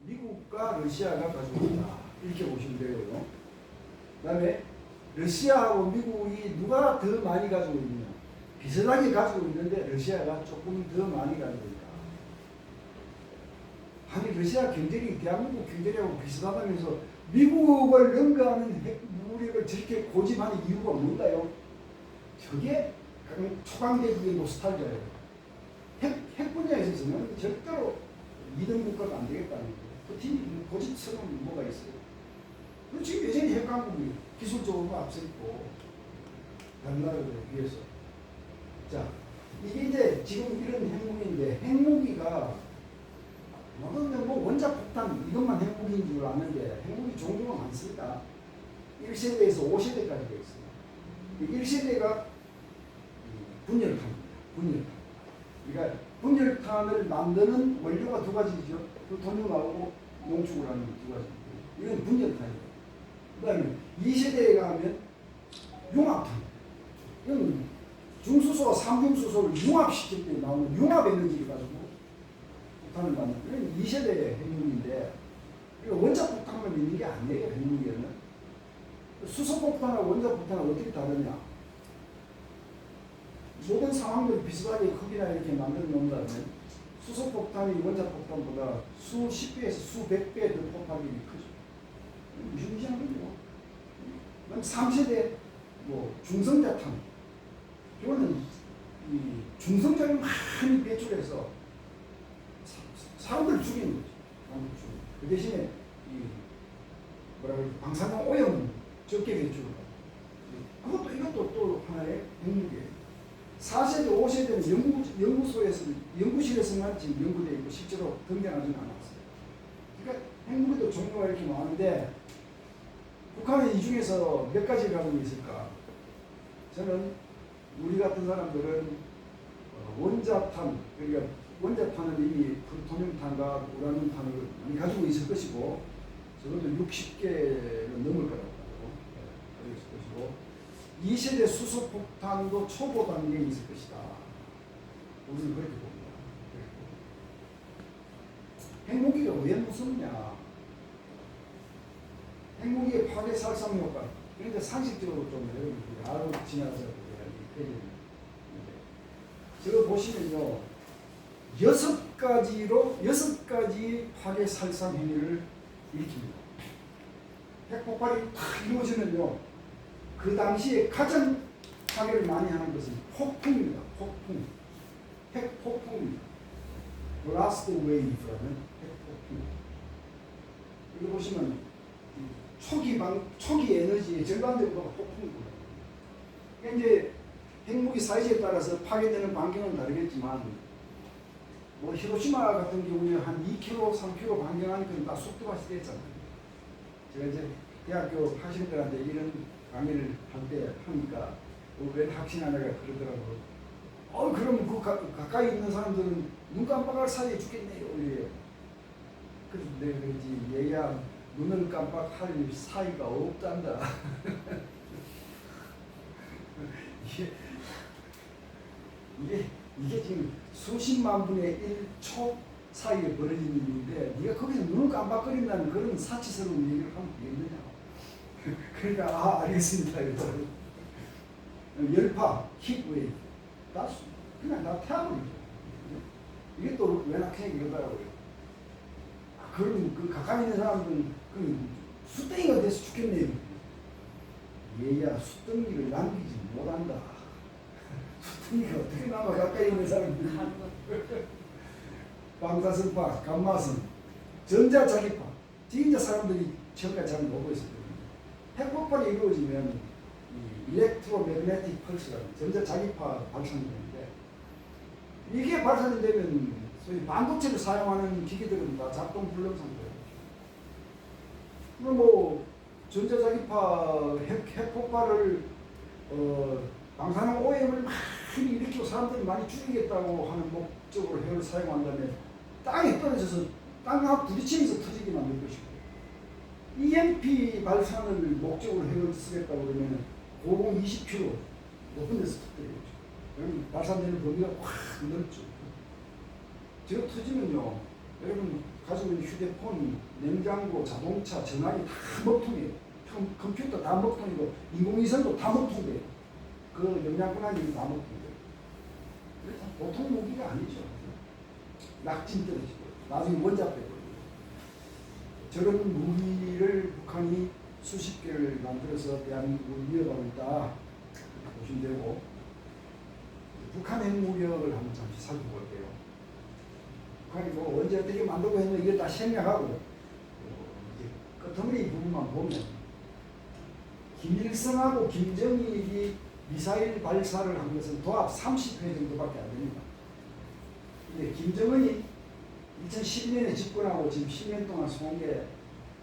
미국과 러시아가 가지고 있다. 이렇게 보시면 되고요. 그 다음에 러시아하고 미국이 누가 더 많이 가지고 있느냐. 비슷하게 가지고 있는데 러시아가 조금 더 많이 가지고 있다. 아니 러시아 경제력이 대한민국 경제력하고 비슷하다면서 미국을 능가하는 핵무력을 저렇게 고집하는 이유가 뭔가요? 저게 초강대국의 노스탈지아예요. 핵 분야에 있어서는 절대로 2등 국가가 안 되겠다는 거예요. 그 팀이 고집스러운 뭐가 있어요. 그리고 지금 여전히 핵강국이 기술적으로 앞서 있고 다른 나라들에 비해서. 자, 이게 이제 지금 이런 핵무기인데 핵무기가 뭐 원자폭탄 이것만 핵무기인 줄 아는데 핵무기 종류가 많습니다. 1세대에서 5세대까지 되어 있습니다. 1세대가 분열탄입니다. 분열탄. 그러니까 분열탄을 만드는 원료가 두 가지죠. 플루토늄하고 농축을 하는 두 가지. 이건 분열탄이에요. 그 다음에 2세대에 가면 융합탄. 이건 중수소와 삼중수소를 융합시킬 때 나오는 융합 에너지를 가지고 폭탄을 만드는 이건 2세대의 핵무기인데 원자폭탄만 있는 게 아니에요. 핵무기에는. 수소폭탄하고 원자폭탄은 어떻게 다르냐. 모든 상황들이 비슷하게 크기나 이렇게 만들어 놓는다면 수소폭탄이 원자폭탄보다 수십 배에서 수백 배 더 폭발력이 크죠. 무시무시한 거죠. 3세대 중성자탄. 이거는 이 중성자를 많이 배출해서 사람들을 죽이는 거죠. 그 대신에 방사능 오염은 적게 배출을 하고 이것도 또 하나의 핵무기예요. 4세대, 5세대는 연구실에서만 지금 연구되어 있고 실제로 등장하지는 않았어요. 그러니까 핵무기도 종류가 이렇게 많은데 북한은 이 중에서 몇 가지를 가지고 있을까? 저는 우리 같은 사람들은 원자탄, 그러니까 원자탄은 이미 플루토늄탄과 우라늄탄을 많이 가지고 있을 것이고 적어도 60개는 넘을 거라고 가지고 있을 것이고 2세대 수소폭탄도 초보 단계에 있을 것이다. 우리는 그렇게 봅니다. 핵무기가 왜 무섭냐? 핵무기의 파괴 살상 효과. 그러니까 상식적으로 좀 여러분들이 알고 지나가서 보여야지. 저거 보시면요. 6가지 파괴 살상 행위를 일으킵니다. 핵폭발이 탁 이루어지면요. 그 당시에 가장 파괴를 많이 하는 것은 폭풍입니다. 폭풍. 핵폭풍입니다. Blast Wave라는 핵폭풍. 이거 보시면 초기 에너지의 절반 정도가 폭풍이고요. 그러니까 이제 핵무기 사이즈에 따라서 파괴되는 반경은 다르겠지만 뭐 히로시마 같은 경우에 한 2km, 3km 반경하니까 다 속도가 됐잖아요. 제가 이제 대학교 학생들한테 이런 강의를 할 때 하니까 웬 학생 하나가 그러더라고요. 그럼 그 가까이 있는 사람들은 눈 깜빡할 사이에 죽겠네요. 이래요. 그래서 내가 그러지 얘야 눈을 깜빡할 사이가 없단다. 이게 지금 수십만 분의 1초 사이에 벌어지는 일인데 네가 거기서 눈을 깜빡거린다는 그런 사치스러운 얘기를 하면 되겠느냐. 그러니까 알겠습니다. 열파, 킥웨이브 그냥 다 태워버리죠. 이게 또 웬 학생이 이러더라고요. 그럼 그 가까이 있는 사람들은 수땡이가 돼서 죽겠네요. 얘야 수땡이를 남기지 못한다. 수땡이가 어떻게 남아 가까이 있는 사람들이. 방사선파, 감마선, 전자자기파. 진짜 사람들이 지금까지 잘 보고 있었거든요. 핵폭발이 이루어지면 일렉트로매그네틱 펄스라는 전자자기파 발산이 되는데 이게 발산이 되면 소위 반도체를 사용하는 기기들은 다 작동 불능 상태예요. 뭐 전자자기파 핵폭발을 방사능 오염을 많이 일으키고 사람들이 많이 죽이겠다고 하는 목적으로 핵을 사용한다면 땅에 떨어져서 땅하고 부딪히면서 터지게 만들 것이고 EMP 발산을 목적으로 핵을 쓰겠다고 그러면 고공 20km 높은 데서 터뜨리겠죠. 그럼 발산되는 범위가 확 넓죠. 저거 터지면요. 여러분 가지고 있는 휴대폰, 냉장고, 자동차, 전화기 다 먹통이에요. 컴퓨터 다 먹통이고 인공위성도 다 먹통이에요. 그 영양분 아니면 다 먹통이에요. 그래서 보통 무기가 아니죠. 낙진 떨어지고 나중에 원자 빼고 저런 무기를 북한이 수십 개를 만들어서 대한민국을 위협하고 있다 보시면 되고, 북한 핵무력을 한번 잠시 살펴볼게요. 북한이 뭐 언제 어떻게 만들고 했는지 이걸 다 생략하고 이제 끝머리 부분만 보면 김일성하고 김정일이 미사일 발사를 한 것은 도합 30회 정도밖에 안 됩니다. 근데 김정은이 2012년에 집권하고 지금 10년 동안 쏜 게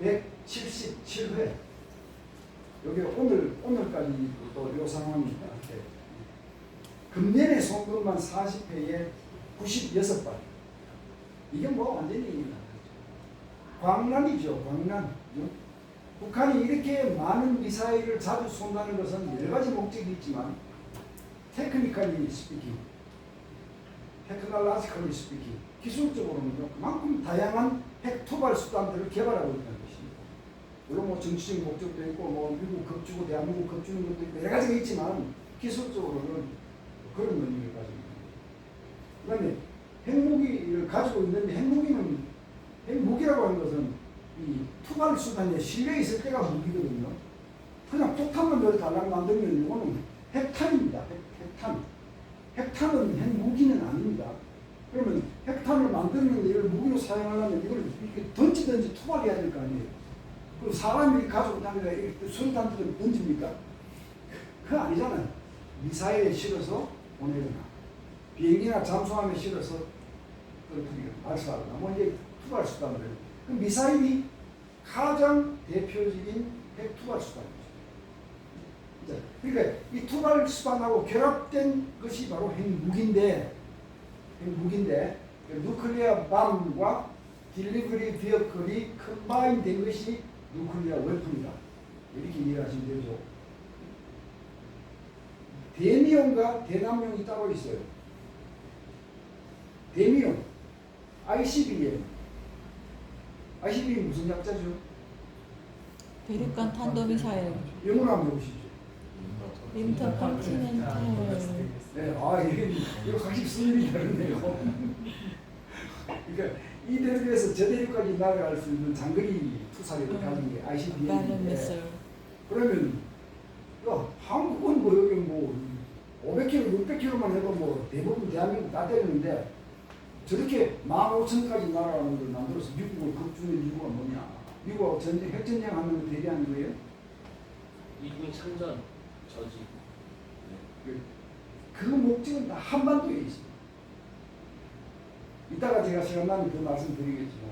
177회. 여기 오늘까지 또 요 상황입니다. 금년에 쏜 것만 40회에 96발. 이게 뭐 완전히 광란이죠, 광란. 북한이 이렇게 많은 미사일을 자주 쏜다는 것은 여러 가지 목적이 있지만, 테크니컬리 스피킹, 테크놀로지컬리 스피킹, 기술적으로는 그만큼 다양한 핵 투발 수단들을 개발하고 있다는 것입니다. 물론 뭐 정치적 목적도 있고, 뭐 미국 겁주고 대한민국 겁주는 것도 있고 여러 가지가 있지만 기술적으로는 그런 의미를 가지고 있습니다. 그다음에 핵무기를 가지고 있는데, 핵무기라고 하는 것은 이 투발 수단에 실려 있을 때가 무기거든요. 그냥 폭탄만 넣어 달라고 만들면 이거는 핵탄입니다. 핵탄. 핵탄은 핵무기는 아닙니다. 그러면 핵탄을 만드는데 이걸 무기로 사용하려면 이걸 이렇게 던지든지 투발해야 될 거 아니에요. 그럼 사람이 가지고 다니다가 이렇게 수류탄들을 던집니까? 그거 아니잖아요. 미사일에 실어서 보내거나 비행기나 잠수함에 실어서 발사하거나 뭐 이제 투발 수단들. 그 미사일이 가장 대표적인 핵 투발 수단이죠. 그러니까 이 투발 수단하고 결합된 것이 바로 핵무기인데 누클리어 밤과 딜리버리 비어클이 컴바인 된 것이 누클리어 웨폰이다. 이렇게 이해하시면 되죠. 대미용과 대남용이 따로 있어요. 대미용, ICBM. ICBM 무슨 약자죠? 대륙간 탄도미사일. 영어로 한번 해보시죠. 인터컨티넨탈. 네, 이거 확실히 수준이 다르네요. 그러니까 이 대륙에서 저 대륙까지 날아갈 수 있는 장거리 투사력을 가진 게 ICBM인데, 그러면 한국은 뭐 여기 뭐 500km, 600km만 해도 뭐 대부분 대한민국 다 때리는데 저렇게 15,000까지 날아가는 걸 만들어서 미국을 겁주는 이유가 뭐냐? 미국하고 핵전쟁 하는 거 대비하는 거예요? 미국인 참전 저지. 그 목적은 다 한반도에 있습니다. 이따가 제가 시간 나면 그 말씀드리겠지만,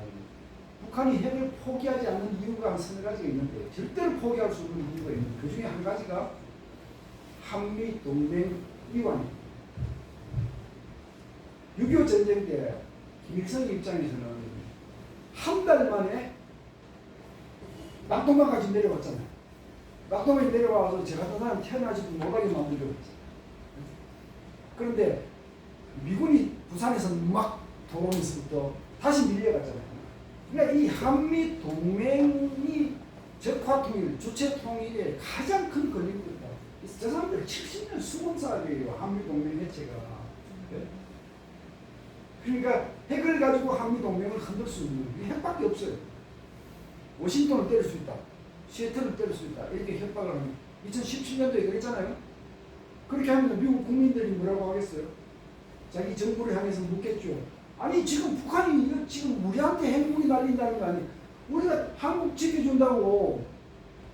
북한이 핵을 포기하지 않는 이유가 한 서너 가지가 있는데, 절대로 포기할 수 없는 이유가 있는데, 그 중에 한 가지가 한미 동맹 이완입니다. 6.25 전쟁 때 김일성 입장에서는 한 달 만에 낙동강까지 내려왔잖아요. 낙동강에 내려와서 저 같은 사람 태어나지도 못하게 만들려고 했어요. 그런데 미군이 부산에서 막 들어오면서부터 다시 밀려갔잖아요. 그러니까 이 한미 동맹이 적화 통일, 주체 통일의 가장 큰 걸림돌이다. 저 사람들 70년 수공사들이에요. 한미 동맹 해체가. 그러니까 핵을 가지고 한미 동맹을 흔들 수 있는 게 핵밖에 없어요. 워싱턴을 때릴 수 있다. 시애틀을 때릴 수 있다. 이렇게 협박을 하면 2017년도에 그랬잖아요. 그렇게 하면 미국 국민들이 뭐라고 하겠어요? 자기 정부를 향해서 묻겠죠. 아니 지금 북한이 이거 지금 우리한테 핵무기 날린다는 거 아니에요? 우리가 한국 지켜준다고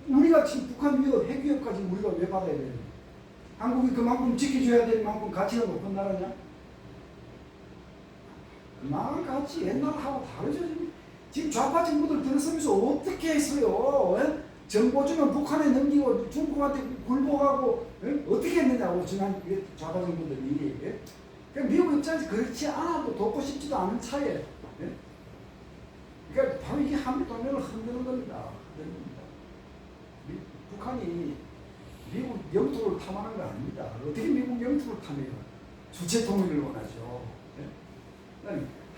우리가 지금 북한 위협, 핵 위협까지 우리가 왜 받아야 되는 거예요? 한국이 그만큼 지켜줘야 될 만큼 가치가 높은 나라냐? 그만 같이 옛날하고 다르죠. 지금 좌파 정부들 들어서면서 어떻게 했어요? 정보 주면 북한에 넘기고 중국한테 굴복하고 어떻게 했느냐고 지난 좌파 정부들이. 그러니까 미국 입장에서 그렇지 않아도 돕고 싶지도 않은 차에. 그러니까 바로 이게 한미 동맹을 흔드는 겁니다. 북한이 미국 영토를 탐하는 거 아닙니다. 어떻게 미국 영토를 탐해요? 주체 통일을 원하죠.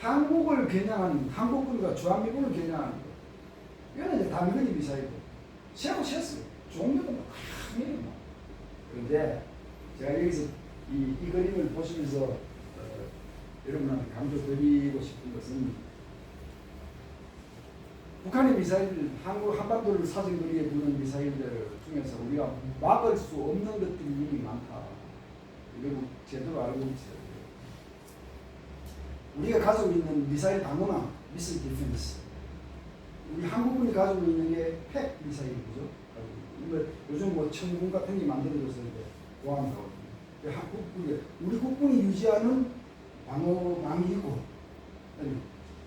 한국을 겨냥하는 한국군과 주한미군을 겨냥하는 거. 이거는 이제 단거리 미사일이고 세고 셌어요. 종류도 막 크게 막. 그런데 제가 여기서 이 그림을 보시면서 여러분한테 강조드리고 싶은 것은 북한의 미사일, 한국 한반도를 사정거리에 두는 미사일들 중에서 우리가 막을 수 없는 것들이 이미 많다. 이걸 제대로 알고 있어요. 우리가 가지고 있는 미사일 방어망, 미사일 디펜스. 우리 한국군이 가지고 있는 게 핵 미사일이죠. 요즘 뭐 청군 같은 게 만들어져서 이제 보안하거든요. 우리 국군이 유지하는 방어망이 있고,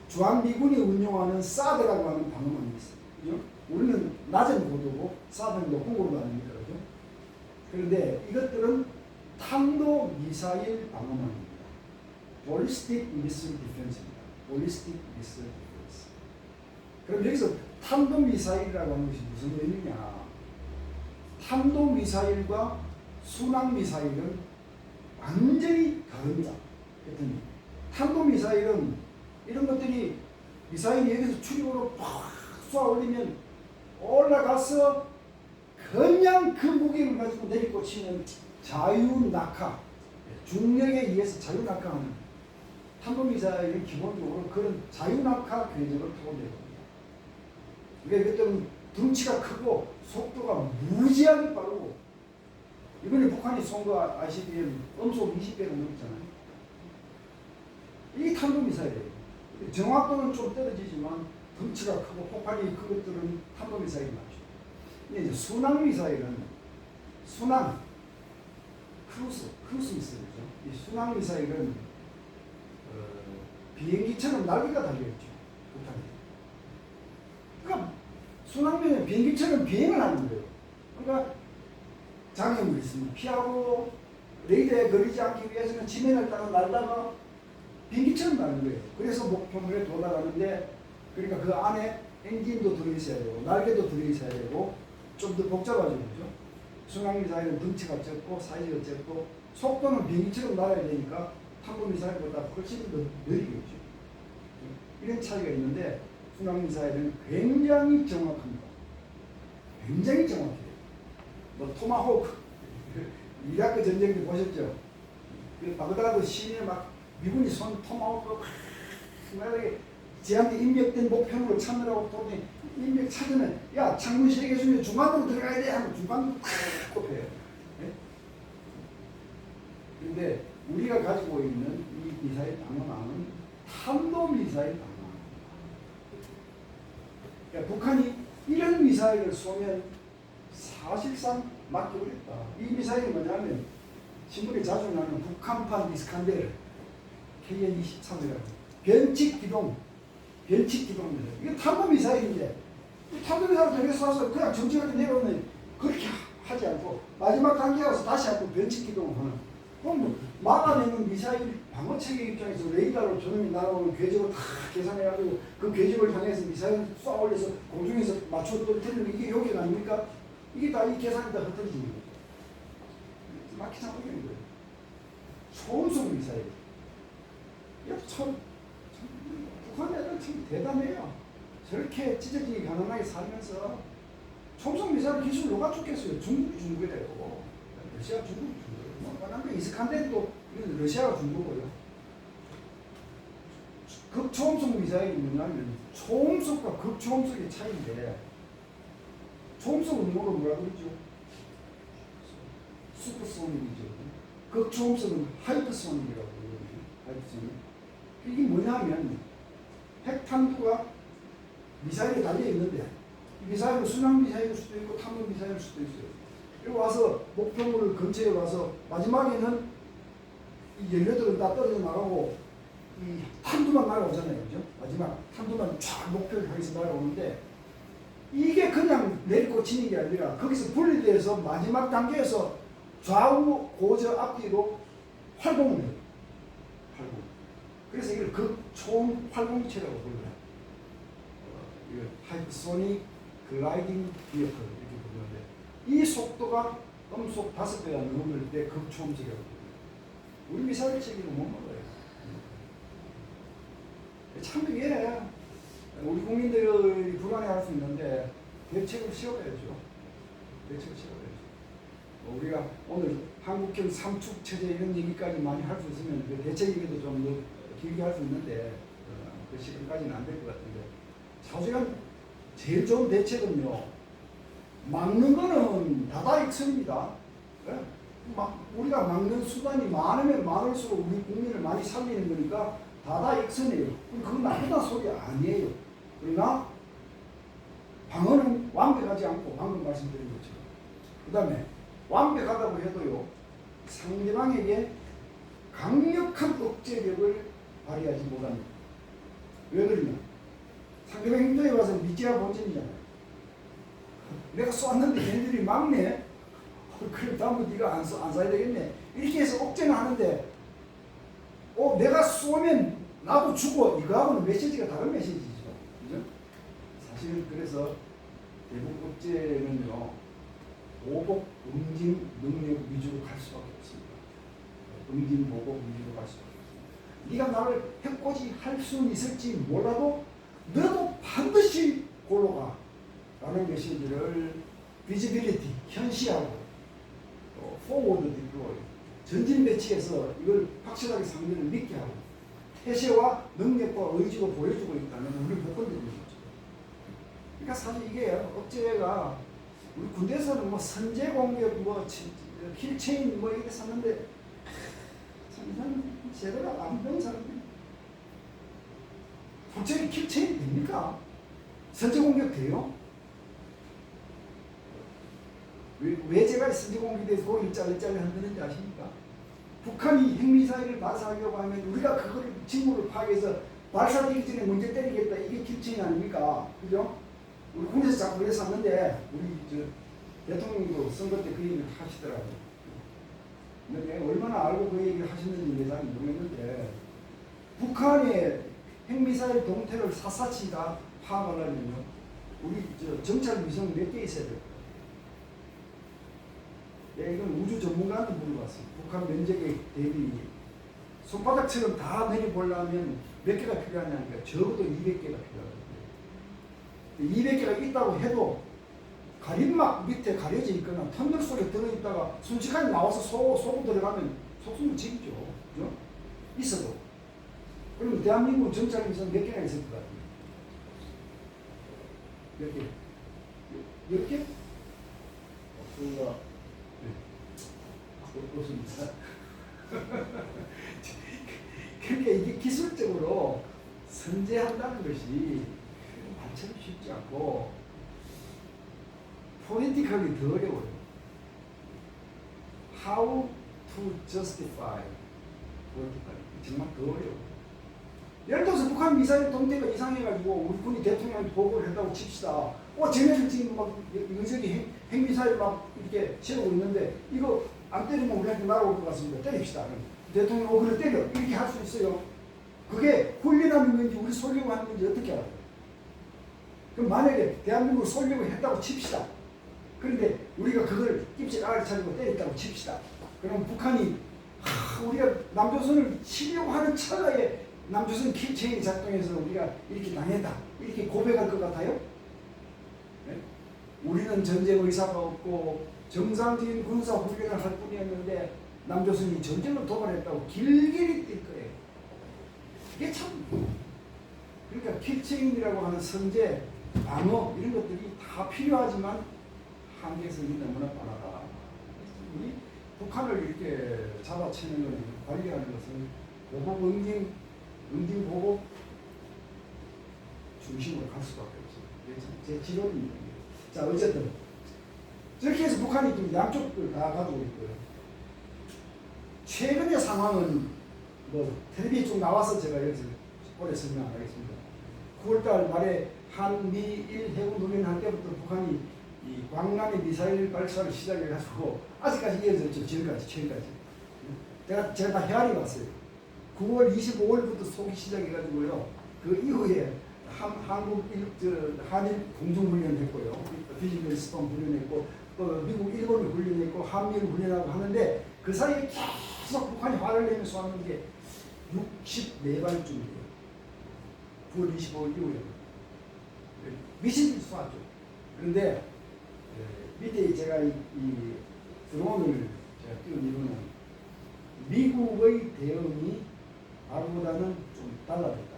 주한미군이 운용하는 사드라고 하는 방어망이 있어요. 그죠? 우리는 낮은 고도고 사드는 높은 고도 아닙니까? 그죠? 그런데 이것들은 탄도 미사일 방어망입니다. Ballistic Missile Defense입니다. Ballistic Missile Defense. 그럼 여기서 탄도 미사일이라고 하는 것이 무슨 의미냐? 탄도 미사일과 순항 미사일은 완전히 다릅니다. 그랬더니 탄도 미사일은 이런 것들이 미사일이 여기서 출입으로 팍 쏘아 올리면 올라가서 그냥 그 무게를 가지고 내리꽂히는 자유 낙하, 중력에 의해서 자유 낙하하는 탄도미사일은 기본적으로 그런 자유 낙하 궤적을 타고 내려옵니다. 그러니까 이것들은 덩치가 크고 속도가 무지하게 빠르고 이번에 북한이 쏜 거 아시기에 음속 20배가 넘었잖아요. 이게 탄도미사일이에요. 정확도는 좀 떨어지지만 덩치가 크고 폭발이 큰 것들은 탄도미사일이 맞죠. 근데 이제 순항미사일은 순항, 크루즈 미사일이죠. 이 순항미사일은 비행기처럼 날개가 달려있죠. 북한이. 그러니까 순항미는 비행기처럼 비행을 하는 거예요. 그러니까 장애물이 있으면 피하고 레이더에 걸리지 않기 위해서는 지면을 따라 날다가 비행기처럼 나는 거예요. 그래서 목표물에 도달하는데 그러니까 그 안에 엔진도 들어있어야 되고 날개도 들어있어야 되고 좀 더 복잡하죠. 그죠? 순항미사일은 덩치가 적고 사이즈가 적고 속도는 비행기처럼 날아야 되니까 탄도미사일보다 훨씬 더 느리겠죠. 이런 차이가 있는데 순항미사일은 굉장히 정확합니다. 굉장히 정확해요. 뭐 토마호크 이라크 전쟁 때 보셨죠? 그 바그다드 시내에 막 미군이 쏜 토마호크 막 지한테 입력된 목표물을 찾느라고 보더니 입력 찾으면 야 창문 3개 중에 중간으로 들어가야 돼 하면 중간으로 탁 꼽혀요. 네? 근데 우리가 가지고 있는 이 미사일 방어망은 탄도미사일 방어망입니다. 그러니까 북한이 이런 미사일을 쏘면 사실상 막기 어렵다. 이 미사일이 뭐냐면 신문에 자주 나오는 북한판 이스칸데르 KN-23이라고 변칙기동입니다. 이게 탄도미사일인데 탄도미사일을 저기서 쏴서 그냥 정지하게 내려오면 그렇게 하지 않고 마지막 단계에 와서 다시 한번 변칙기동을 하는. 그럼 뭐 막아내는 미사일 방어체계 입장에서 레이더로 저놈이 날아오는 궤적을 다 계산해가지고 그 궤적을 향해서 미사일을 쏴 올려서 공중에서 맞춰 떨어뜨리는 이게 여기가 아닙니까? 이게 다 이 계산이 다 흩어지는 거예요. 막히지 않는 거예요. 초음속 미사일. 참 북한 애들 참 대단해요. 저렇게 찢어지게 가난하게 살면서 초음속 미사일 기술 누가 쫓겠어요? 중국이 준 거예요. 러시아 중국이 준 거예요. 뭐 가난한 이스칸데르도 이건 러시아가 준 거고요. 극초음속 미사일이 뭐냐면 초음속과 극초음속의 차이인데 초음속은 뭐라 그러죠? 슈퍼소닉이죠. 극초음속은 하이퍼소닉이라고 그러거든요. 하이퍼소닉. 이게 뭐냐면 핵탄두가 미사일에 달려있는데 이 미사일은 순항미사일일 수도 있고 탄도미사일일 수도 있어요. 그리고 와서 목표물을 근처에 와서 마지막에는 이 연료들은 다 떨어져 나가고 이 탄두만 날아오잖아요. 그죠? 마지막 탄두만 쫙 목표를 향해서 날아오는데 이게 그냥 내리꽂히는 게 아니라 거기서 분리돼서 마지막 단계에서 좌우 고저 앞뒤로 활공을 해요. 활공. 그래서 이걸 극초음 활공체라고 불러요. 이걸 하이퍼소닉 글라이딩 비어클 이렇게 부르는데 이 속도가 음속 5배가 넘을 때 극초음체라고 불러요. 우리 미사일 체계는 못 먹어요. 참 이게 우리 국민들이 불안해할 수 있는데 대책을 세워야죠. 대책을 세워야죠. 우리가 오늘 한국형 삼축 체제 이런 얘기까지 많이 할 수 있으면 그 대책 얘기도 좀 더 길게 할 수 있는데 그 시간까지는 안 될 것 같은데 사실은 제일 좋은 대책은요. 막는 거는 다다익선입니다. 예? 우리가 막는 수단이 많으면 많을수록 우리 국민을 많이 살리는 거니까 다다익선이에요. 그건 나쁘다는 소리 아니에요. 그러나 방어는 완벽하지 않고 방금 말씀드린 것처럼 그 다음에 완벽하다고 해도요. 상대방에게 강력한 억제력을 발휘하지 못합니다. 왜 그러냐? 상대방 행동에 와서 미지와 본전이잖아요. 내가 쏘았는데 얘네들이 막네? 그래 다음부터 네가 안 쏴야 되겠네. 이렇게 해서 억제는 하는데 내가 쏘면 나도 죽어. 이거하고는 메시지가 다른 메시지죠. 그죠? 사실 그래서 대북 억제는요. 보복, 응징, 능력 위주로 갈 수밖에 없습니다. 응징, 보복, 위주로 갈 수밖에 없습니다. 네가 나를 해코지 할 수는 있을지 몰라도 너도 반드시 골로 가. 라는 메시지를 비지빌리티, 현시하고 포워드 디플로이, 전진 배치해서 이걸 확실하게 상대를 믿게 하고 태세와 능력과 의지로 보여주고 있다면 우리 못 건드리는 거죠. 그러니까 사실 이게 억제가 우리 군대에서는 뭐 선제 공격, 뭐 킬체인 뭐 이렇게 썼는데 참 제대로 안 배운 사람들. 솔직히 킬체인 됩니까? 선제 공격 돼요? 왜 제가 선제 공격에 대해서 고개를 짤짤 흔드는지 아십니까? 북한이 핵미사일을 발사하려고 하면 우리가 그걸 직무를 파악해서 발사되기 전에 먼저 때리겠다. 이게 킬체인 아닙니까? 그죠? 우리 군에서 자꾸 그래서 샀는데 우리 대통령도 선거 때 그 얘기를 하시더라고요. 근데 내가 얼마나 알고 그 얘기를 하셨는지 잘 모르겠는데 북한의 핵미사일 동태를 샅샅이 다 파악하려면요. 우리 정찰 위성 몇 개 있어야 돼요. 이건 우주 전문가한테 물어봤어요. 북한 면적에 대비 손바닥처럼 다 내려보려면 몇 개가 필요하냐니까 적어도 200개가 필요하거든요. 200개가 있다고 해도 가림막 밑에 가려져 있거나 터널 속에 들어있다가 순식간에 나와서 쏘고 들어가면 속수는 지겠죠. 그죠? 있어도. 그러면 대한민국 정찰위성 몇 개나 있을 것 같아요? 몇 개? 10개? 없습니다. 없습니다. 그러니까 이게 기술적으로 선제한다는 것이 완전히 쉽지 않고 politically 더 어려워요. How to justify politically 정말 더 어려워요. 예를 들어서 북한 미사일 동태가 이상해가지고 우리 군이 대통령한테 보고를 했다고 칩시다. 쟤네들 지금 막 여기저기 핵미사일 막 이렇게 세우고 있는데 이거 안 때리면 우리한테 날아올 것 같습니다. 때립시다. 대통령 그래 때려. 이렇게 할 수 있어요. 그게 훈련하는 건지 우리 쏠려고 하는 건지 어떻게 알아요? 그럼 만약에 대한민국을 쏠려고 했다고 칩시다. 그런데 우리가 그걸 깁질 알아차리고 때렸다고 칩시다. 그럼 북한이 우리가 남조선을 치려고 하는 찰나에 남조선 킬체인이 작동해서 우리가 이렇게 당했다. 이렇게 고백할 것 같아요? 네? 우리는 전쟁 의사가 없고 정상적인 군사 훈련을 할 뿐이었는데 남조선이 전쟁을 도발했다고 길길이 뛸 거예요. 이게 참 그러니까 킬체인이라고 하는 선제, 방어 이런 것들이 다 필요하지만 한계성이 너무나 많아다. 우리 북한을 이렇게 잡아채는 걸 관리하는 것은 보복 응징 보복 중심으로 갈 수밖에 없어요. 제 지론입니다. 자 어쨌든 저렇게 해서 북한이 좀 양쪽을 다 가지고 있고요. 최근의 상황은 뭐 텔레비에 쭉 나와서 제가 여기서 오래 설명 안 하겠습니다. 9월달 말에 한미일 해군 훈련할 때부터 북한이 이 광남의 미사일 발사를 시작해가지고 아직까지 이어졌죠. 지금까지. 제가 다 헤아리 봤어요. 9월 25일부터 쏘기 시작해가지고요. 그 이후에 한일 공중훈련 했고요. 비즈니스 스톰 훈련했고 또 미국 일본을 훈련했고 한미를 훈련하고 하는데 그 사이에 계속 북한이 화를 내면서 쏘는 게 64발쯤이에요. 9월 25일 이후에 미친 쏘았죠. 그런데 밑에 제가 이 드론을 제가 띄운 이유는 미국의 대응이 말보다는 좀 달라졌다.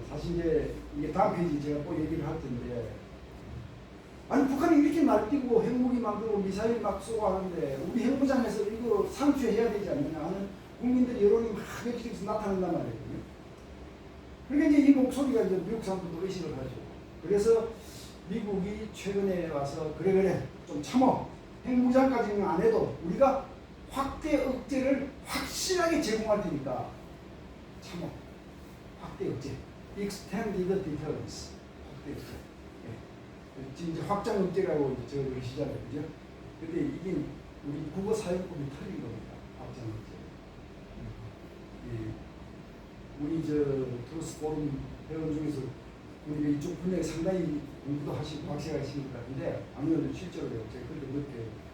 사실 이제 이게 다음 페이지 제가 또 얘기를 할 텐데, 아니 북한이 이렇게 날뛰고 핵무기 만들고 미사일 막 쏘고 하는데 우리 핵무장에서 이거 상주해야 되지 않느냐 하는 국민들 여론이 막 여기저기서 나타난단 말이에요. 그러니까 이제 이 목소리가 이제 미국 사람들도 의식을 하죠. 그래서 미국이 최근에 와서 그래 좀 참어, 핵무장까지는 안 해도 우리가 확대 억제를 확실하게 제공할 테니까 참어. 확대 억제, extended deterrence, 확대 억제. 예. 이제 확장 억제라고 저 그러시잖아요, 그죠? 근데 이게 우리 국어 사용법이 틀린 겁니다. 확장 억제. 예. 우리 트루스 포럼 회원 중에서 우리가 이쪽 분야에 상당히 공부도 하시고 박사가 하시는 것 같은데 아무래도 실제로 제가 그렇게 느껴요.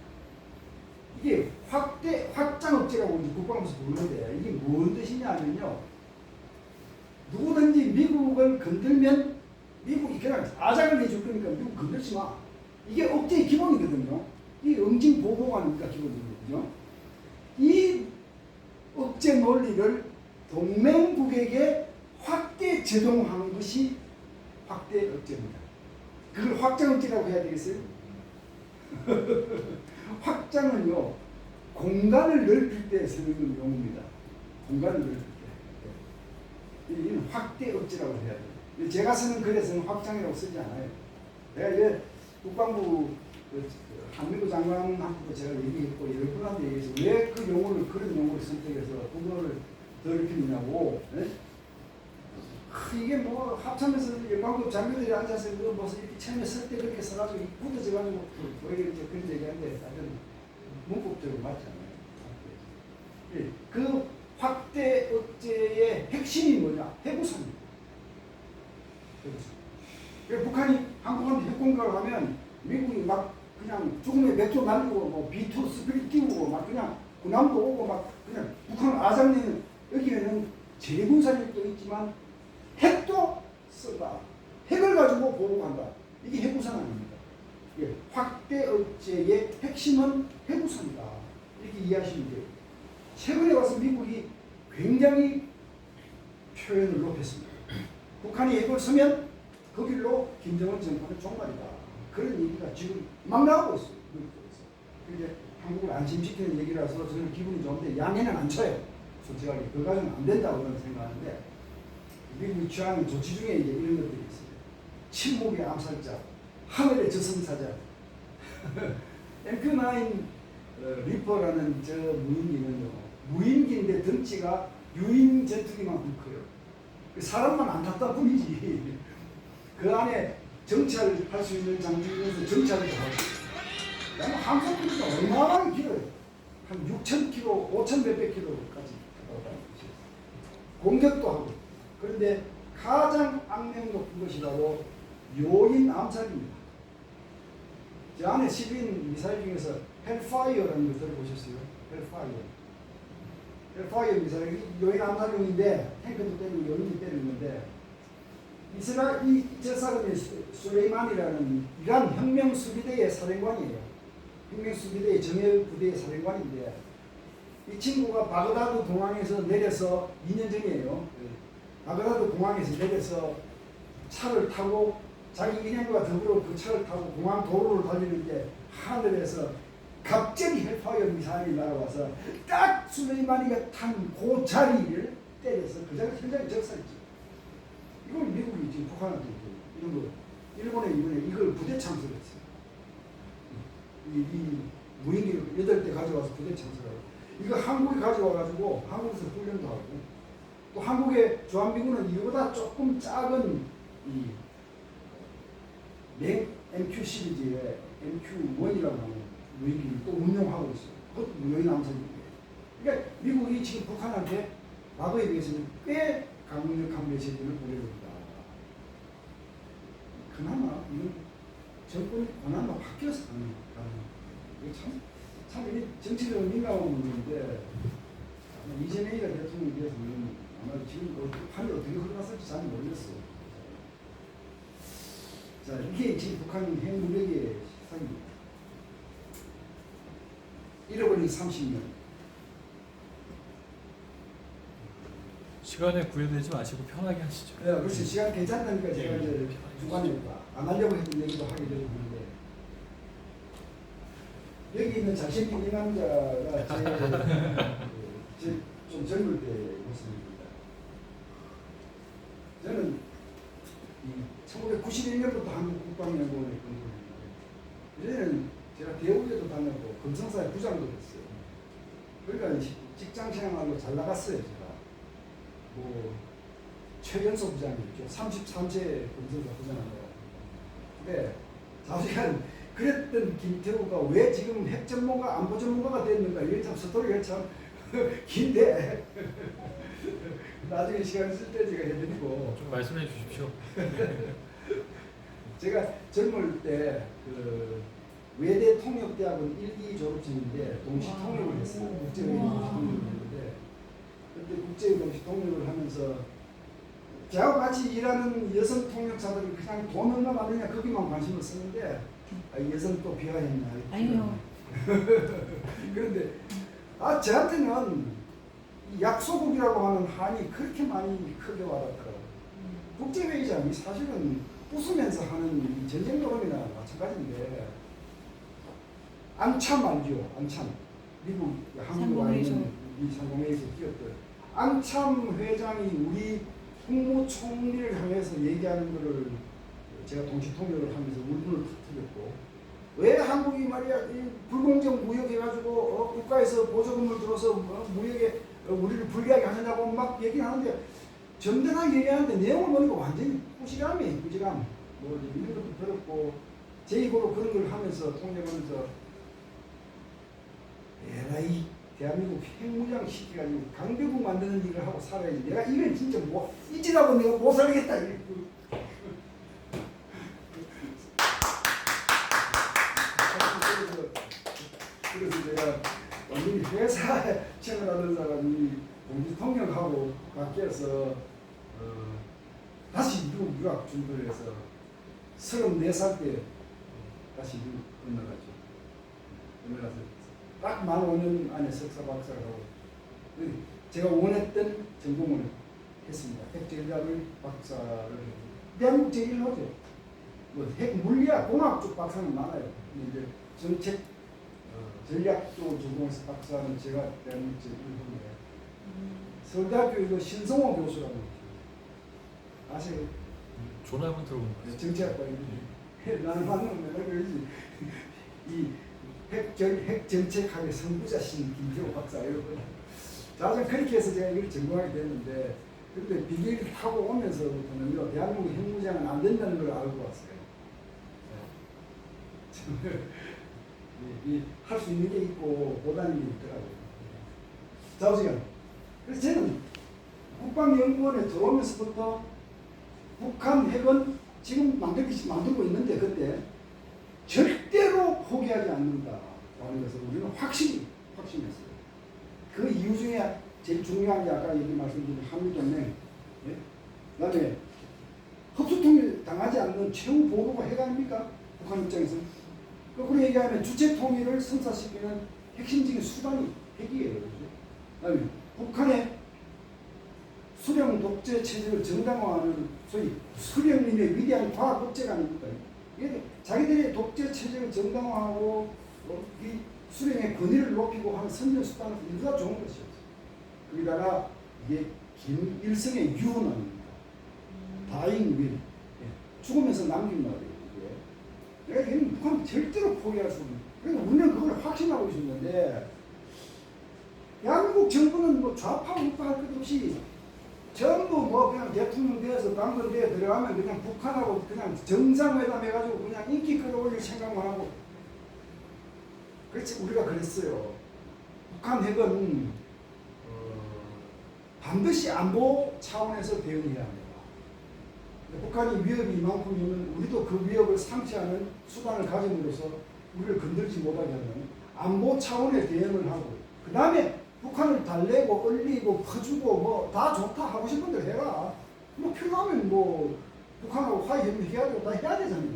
이게 확장 억제라고 이제 국방부에서 부르는데 이게 뭔 뜻이냐면요. 누구든지 미국을 건들면 미국이 그냥 아작을 내줄 거니까 미국 건들지 마. 이게 억제의 기본이거든요. 이 응징 보호하니까 기본이거든요. 이 억제 논리를 동맹국에게 확대 제동하는 것이 확대 억제입니다. 그걸 확장 억제라고 해야 되겠어요? 확장은요, 공간을 넓힐 때 쓰는 용어입니다. 공간을 넓힐 때. 이는 확대 억제라고 해야 돼요. 제가 쓰는 글에서는 확장이라고 쓰지 않아요. 내가 이제 국방부 한민구 장관한테도 제가 얘기했고 여러 분한테 얘기해서 왜 그 용어를 그런 용어를 선택해서 국어를 넓히느냐고. 네? 이게 뭐 합참에서 방금 장교들이 앉아서 그 무슨 이렇게 처음에 설 때 그렇게 써가지고 굳어져가지고 왜 이렇게 그런 얘기하는데 사실은 문법적으로 맞지 않아요. 그 확대 억제의 핵심이 뭐냐? 해구선입니다. 해구선. 북한이 한국한테 핵공격을 하면 미국이 막 그냥 죽음의 맥주 날리고 뭐 B2 스피릿 띄우고 막 그냥 군함도 오고 막 그냥 북한을 아작내는 여기에는 재군사력도 있지만 핵도 쓴다. 핵을 가지고 보호한다. 이게 핵우산 아닙니까? 예, 확대 억제의 핵심은 핵우산이다. 이렇게 이해하시면 돼요. 최근에 와서 미국이 굉장히 표현을 높였습니다. 북한이 핵을 쓰면 그 길로 김정은 정권은 종말이다. 그런 얘기가 지금 막 나오고 있어요. 그런데 한국을 안심시키는 얘기라서 저는 기분이 좋은데 양해는 안 쳐요. 솔직하게 그 가지고는 안 된다고 저는 생각하는데 미국이 취하는 조치 중에 이제 이런 것들이 있어요. 침묵의 암살자, 하늘의 저승사자. MQ-9 리퍼라는 저 무인기는요. 무인기인데 덩치가 유인 전투기만큼 커요. 사람만 안 탔다 뿐이지. 그 안에 정찰할 수 있는 장비에서 정찰을 하고. 그다음에 항속거리가 얼마나 길어요. 한 6,000km, 5,000 몇백 킬로까지 공격도 하고. 그런데 가장 악명 높은 것이 바로 요인 암살입니다. 저 안에 실린 미사일 중에서 헬파이어라는 걸 들어보셨어요? 헬파이어 미사일이 요인 암살용인데 탱크도 때리고 요인도 때리는 건데 이스라엘 저 사람이 수레이만이라는 이란 혁명수비대의 사령관이에요. 혁명수비대의 정예부대의 사령관인데 이 친구가 바그다드 공항에서 내려서 2년 전이에요. 바그다드 공항에서 내려서 차를 타고 자기 인형과 더불어 그 차를 타고 공항 도로를 달리는데 하늘에서 갑자기 헬파이어 미사일이 날아와서 딱 술레이마니가 탄 그 자리를 때려서 그 자리 현장에 적살했죠. 이걸 미국이 지금 북한한테 이런 거 일본에 이번에 이걸 부대 창설을 했어요. 이 무인기를 8대 가져와서 부대 창설하고 이거 한국에 가져와가지고 한국에서 훈련도 하고 또 한국의 주한미군은 이거보다 조금 작은 이 MQ 시리즈의 MQ1이라고 하는 무인기를 또 운용하고 있어요. 그것도 무인 암살기예요. 그러니까 미국이 지금 북한한테 과거에 비해서는 꽤 강력한 메시지를 보내봅니다. 그나마 이건 정권이 그나마 바뀌어서 가는 참 이게 정치적으로 민감한 문제인데 이재명이가 대통령이 돼서는 아마 지금 판이 어떻게 흘러갔을지 잘 모르겠어요. 자, 이게 지금 북한 핵무력의 시상입니다. 잃어버린 30년. 시간에 구애되지 마시고 편하게 하시죠. 네, 그래서 시간 괜찮다니까 제가 이제 주관에 안 하려고 했던 얘기도 하게 되고 그런데 여기 있는 잘생긴 이 남자가 제 좀 젊을 때 모습입니다. 저는 1991년부터 한국 국방연구원에 근무했는데 이제는 제가 대우에도 다녔고 금성사의 부장도 됐어요. 그러니까 직장 생활로 잘 나갔어요. 제가 뭐 최연소 부장이었죠. 33세 금성사 부장한다고. 근데 자세한 그랬던 김태우가 왜 지금 핵 전문가, 안보 전문가가 됐는가 이게 참 스토리가 참 긴데 나중에 시간 있을 때 제가 해드리고 좀 말씀해 주십시오. 제가 젊을 때 그 외대 통역대학원 1기 졸업생인데 동시 통역을 했어요. 국제회의 동시 통역을 했는데 그때 국제회의 동시 통역을 하면서 저하고 같이 일하는 여성 통역사들은 그냥 돈 얼마 많으냐 거기만 관심을 쓰는데 여성 또 비하했냐. 아니요. 그런데 저한테는 이 약소국이라고 하는 한이 그렇게 많이 크게 와닿더라고요. 국제회의장이 사실은 웃으면서 하는 이 전쟁 노름이나 마찬가지인데 안참 알죠? 안참. 미국 한국에 와 있는 이 상공회의소 기업들. 안참 회장이 우리 국무총리를 향해서 얘기하는 거를 제가 동시 통역을 하면서 울분을 터뜨렸고 왜 한국이 말이야 이 불공정 무역해가지고 국가에서 보조금을 들어서 무역에 우리를 불리하게 하느냐고 막 얘기하는데 점잖하게 얘기하는데 내용을 보니까 완전히 꾸지람이에요. 꾸지람. 뭐 이런 것도 들었고 제 입으로 그런 걸 하면서 통역하면서 에라이 대한민국 핵무장 시켜가지고 강대국 만드는 일을 하고 살아야지. 내가 이건 진짜 뭐 이지라고 내가 못 살겠다. 그래서 제가 완전히 회사 생활하던 사람이 공지 통역하고 바뀌어서 다시 미국 유학 준비를 해서 34살 때 다시 미국 건너가죠. 건너가서 딱 만 5년 안에 석사 박사를 하고 제가 원했던 전공을 했습니다. 핵전략을 박사를 했고 대한민국 제1호죠. 뭐 핵물리학 공학 쪽 박사는 많아요. 근데 이제 정책 전략 쪽을 전공해서 박사는 제가 대한민국 제1호인데 서울대학교 신성호 교수라고 아세요? 전화만 들어보는 거예요. 정치학과인데 나는 맞는 거 그러지. 이 핵정책학의 선구자신 김태호 박사예요. 자, 그렇게 해서 제가 이걸 전공하게 됐는데 그때 비기를 하고 오면서부터는 대한민국 핵무장은 안 된다는 걸 알고 왔어요. 할 수 있는 게 있고 못하는 게 있더라고요. 자, 보세요. 그래서 저는 국방연구원에 들어오면서부터 북한 핵은 지금 만들고 있는데 그때 절대로 포기하지 않는다라는 것을 우리는 확신했어요. 그 이유 중에 제일 중요한 게 아까 얘기 말씀드린 한미동맹, 예? 그 다음에 흡수통일 당하지 않는 최후 보루가 핵 아닙니까? 북한 입장에서는. 거꾸로 얘기하면 주체 통일을 성사시키는 핵심적인 수단이 핵이에요. 그 다음에 북한의 수령 독재 체제를 정당화하는 소위 수령님의 위대한 과학 업체가 아닙니까? 자기들의 독재 체제를 정당화하고 이 수령의 권위를 높이고 하는 선전 수단은 일부가 좋은 것이었어요. 거기다가 이게 김일성의 유언입니다. 다잉 윌, 죽으면서 남긴 말이에요. 이게 내가 이건 북한 절대로 포기할 수 없는. 그러니까 우리는 그걸 확신하고 있었는데 대한민국 정부는 뭐 좌파 우파 할 것 없이 전부 뭐 그냥 대통령 되어서 당선대에 들어가면 그냥 북한하고 그냥 정상회담 해가지고 그냥 인기 끌어올릴 생각만 하고 그렇지 우리가 그랬어요. 북한 핵은 반드시 안보 차원에서 대응해야 합니다. 북한이 위협이 이만큼이면 우리도 그 위협을 상쇄하는 수단을 가짐으로써 우리를 건들지 못하게 하는 안보 차원의 대응을 하고 그 다음에 북한을 달래고 얼리고 퍼주고 뭐 다 좋다 하고 싶은 대로 해라. 뭐 필요하면 뭐 북한하고 화해협력 해야 되고 다 해야 되잖아요.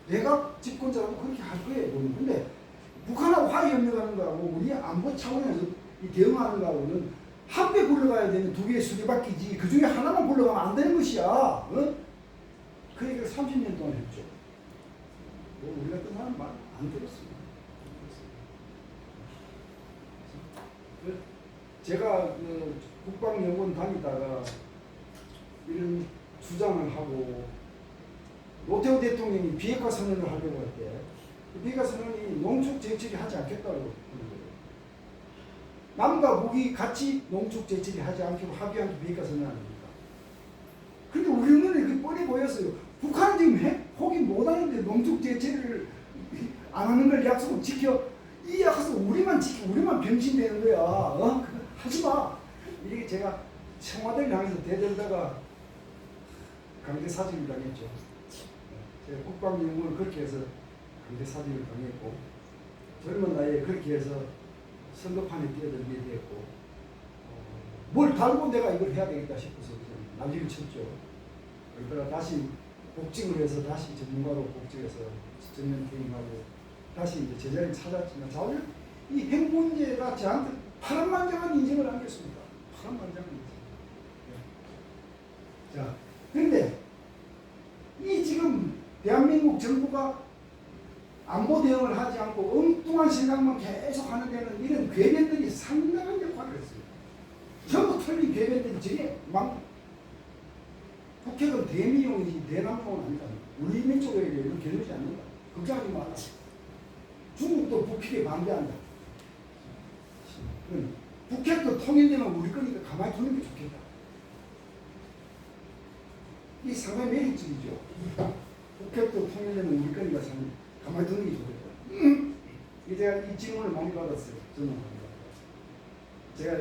내가 집권자라고 그렇게 할 거예요. 근데 북한하고 화해협력하는 거하고 우리 안보 차원에서 이 대응하는 거하고는 한 배 굴러가야 되는 두 개의 수레바퀴지 그 중에 하나만 굴러가면 안 되는 것이야. 어? 그 얘기를 30년 동안 했죠. 뭐 우리 같은 사람 말 안 들었습니다. 제가 그 국방연구원 다니다가 이런 주장을 하고 노태우 대통령이 비핵화 선언을 하려고 할 때 비핵화 선언이 농축 재채기 하지 않겠다고 하는 거예요. 남과 북이 같이 농축 재채기 하지 않기로 합의한 게 비핵화 선언 아닙니까? 근데 우리 눈에 그게 뻔히 보였어요. 북한은 지금 포기 못하는데 농축 재채기를 안 하는 걸 약속을 지켜. 이 약속 우리만 지키고 우리만 병신되는 거야. 어? 하지 마. 이게 제가 청와대를 향해서 대들다가 강제 사직을 당했죠. 제가 국방연구원을 그렇게 해서 강제 사직을 당했고 젊은 나이에 그렇게 해서 선거판에 뛰어들게 됐고 뭘 달고 내가 이걸 해야 되겠다 싶어서 난리를 쳤죠. 그러다가 다시 복직을 해서 다시 전문가로 복직해서 전면 퇴임하고 다시 이제 제자리를 찾았지만 자오늘 이 핵 문제가 저한테 파란만장한 인생을 안겼습니다. 파란만장한 인생. 자, 그런데 이 지금 대한민국 정부가 안보 대응을 하지 않고 엉뚱한 생각만 계속 하는 데는 이런 괴변들이 상당한 역할을 했어요. 전부 틀린 괴변들이 저게 막 북핵은 대미용이지 대남용은 아니다. 우리 민족에게 이런 겨누지 않는다. 걱정하지 마라. 중국도 북핵에 반대한다. 북핵도 통일되면 우리 거니까 가만히 두는 게 좋겠다. 이 상당히 매력적이죠. 북핵도 통일되면 우리 거니까 가만히 두는 게 좋겠다. 제가 이 질문을 많이 받았어요. 저는 제가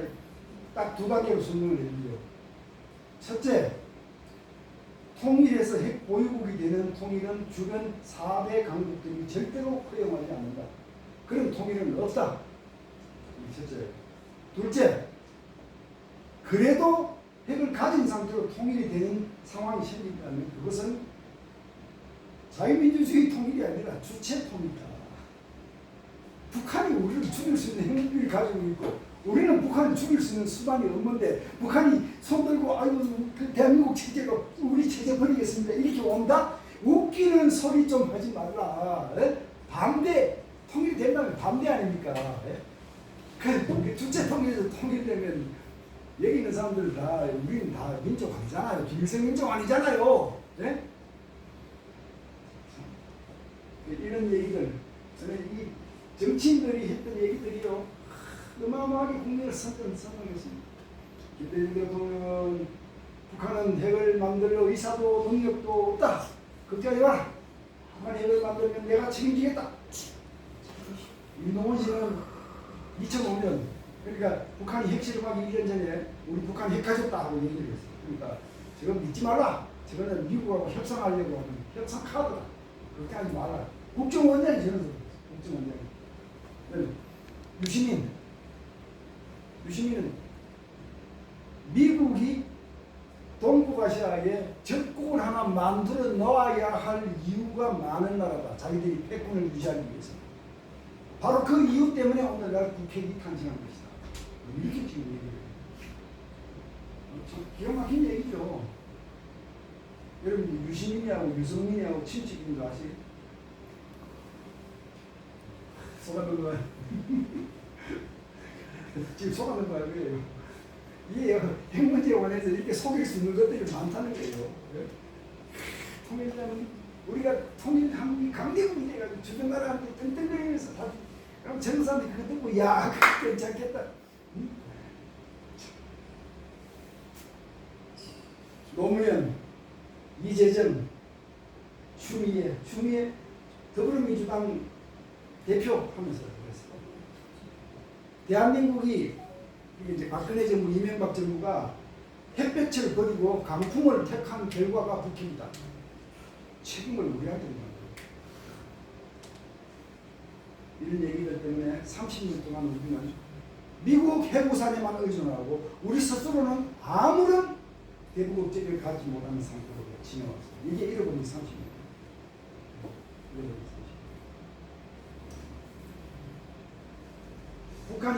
딱 두 단계로 설명을 해드리죠. 첫째, 통일해서 핵 보유국이 되는 통일은 주변 4대 강국들이 절대로 허용하지 않는다. 그런 통일은 없다. 첫째. 둘째, 그래도 핵을 가진 상태로 통일이 되는 상황이 생긴다면 그것은 자유민주주의 통일이 아니라 주체 통일이다. 북한이 우리를 죽일 수 있는 핵무기를 가지고 있고 우리는 북한을 죽일 수 있는 수단이 없는데 북한이 손들고 아유 그 대한민국 체제로 우리 체제 버리겠습니다 이렇게 온다? 웃기는 소리 좀 하지 말라. 에? 반대 통일이 된다면 반대 아닙니까? 에? 그 주체 통일에서 통일되면 여기 있는 사람들 다 우리는 다 민족 아니잖아요. 김일성 민족 아니잖아요. 에? 이런 얘기들 저는 이 정치인들이 했던 얘기들이요. 어마어마하게 국민을 선동했습니다. 김대중 대통령은 북한은 핵을 만들 의사도 능력도 없다. 걱정하지 마라. 북한 핵을 만들면 내가 책임지겠다. 윤동원 씨는 2005년 그러니까 북한이 핵실험하기 1년 전에 우리 북한 핵 가졌다 하고 얘기를 했어요. 그러니까 저건 믿지 마라. 저거는 미국하고 협상하려고 하는 협상 카드다. 그렇게 하지 마라. 국정원장이 저는 국정원장. 유시민은 미국이 동북아시아에 적국을 하나 만들어 놓아야 할 이유가 많은 나라다. 자기들이 패권을 유지하기 위해서. 바로 그 이유 때문에 오늘날 북핵이 탄생한 것이다. 이렇게 지금 얘기를 해요. 참 기가 막힌 얘기죠. 여러분 유시민이하고 유승민이하고 친척인 거 아시겠죠? 속았는 거야. 지금 속았는 거야. 그래요. 이게 핵 문제에 관해서 이렇게 속일 수 있는 것들이 많다는 거예요. 통일자는 우리가 통일한국이 강대국이 돼가지고 주변 나라한테 뜬뜬거리면서 다 그럼 젊은 사람들이 그거 듣고 야 그거 괜찮겠다. 응? 노무현, 이재정, 추미애 더불어민주당 대표하면서 그랬어요. 대한민국이 이제 박근혜 정부, 이명박 정부가 햇볕을 버리고 강풍을 택한 결과가 북핵이다. 책임을 우리한테 물어요. 이런 얘기들 때문에 30년 동안 우리는 미국 해무산에만 의존하고 우리 스스로는 아무런 대북 업체를 갖지 못하는 상태로 지내왔습니다. 이게 잃어버린 30입니다. 잃어버린 30. 북한이